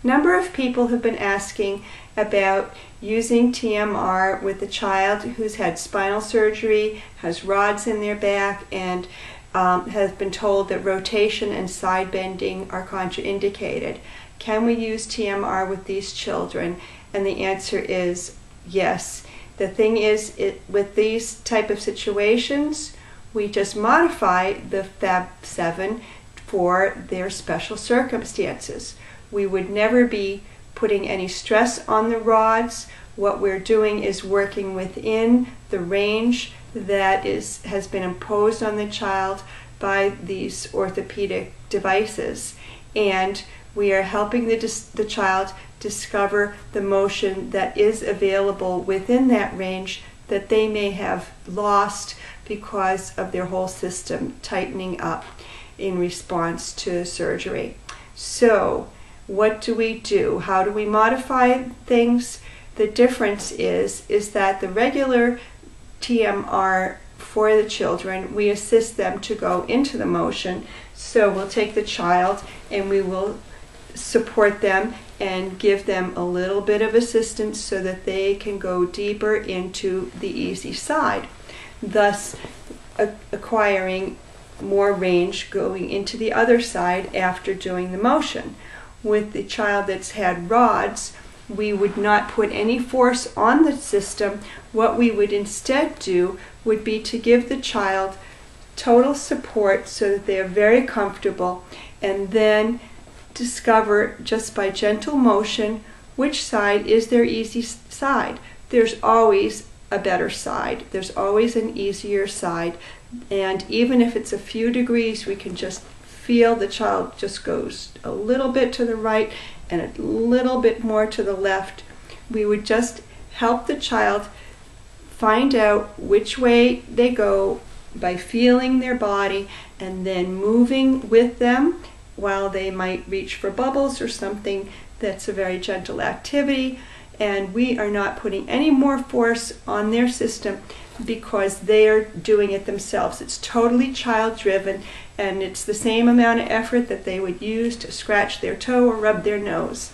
number of people have been asking about using TMR with a child who's had spinal surgery, has rods in their back, and has been told that rotation and side bending are contraindicated. Can we use TMR with these children? And the answer is yes. The thing is, with these type of situations, we just modify the Fab7 for their special circumstances. We would never be putting any stress on the rods. What we're doing is working within the range that has been imposed on the child by these orthopedic devices, and we are helping the child discover the motion that is available within that range that they may have lost because of their whole system tightening up in response to surgery. So what do we do? How do we modify things? The difference is that the regular TMR for the children, we assist them to go into the motion. So we'll take the child and we will support them and give them a little bit of assistance so that they can go deeper into the easy side, thus acquiring more range going into the other side after doing the motion. With the child that's had rods, we would not put any force on the system. What we would instead do would be to give the child total support so that they are very comfortable, and then discover just by gentle motion which side is their easy side. There's always a better side. There's always an easier side. And even if it's a few degrees, we can just feel the child just goes a little bit to the right and a little bit more to the left. We would just help the child find out which way they go by feeling their body and then moving with them while they might reach for bubbles or something that's a very gentle activity. And we are not putting any more force on their system because they are doing it themselves. It's totally child-driven, and it's the same amount of effort that they would use to scratch their toe or rub their nose.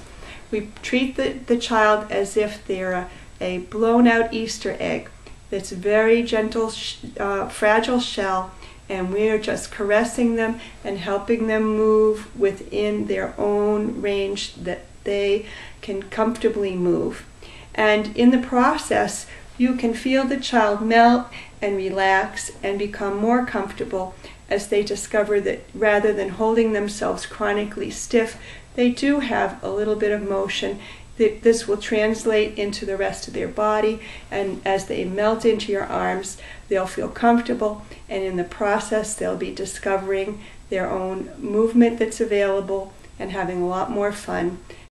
We treat the child as if they're a blown-out Easter egg that's very gentle, fragile shell, and we are just caressing them and helping them move within their own range that they can comfortably move. And in the process, you can feel the child melt and relax and become more comfortable as they discover that rather than holding themselves chronically stiff, they do have a little bit of motion. This will translate into the rest of their body, and as they melt into your arms, they'll feel comfortable, and in the process they'll be discovering their own movement that's available and having a lot more fun.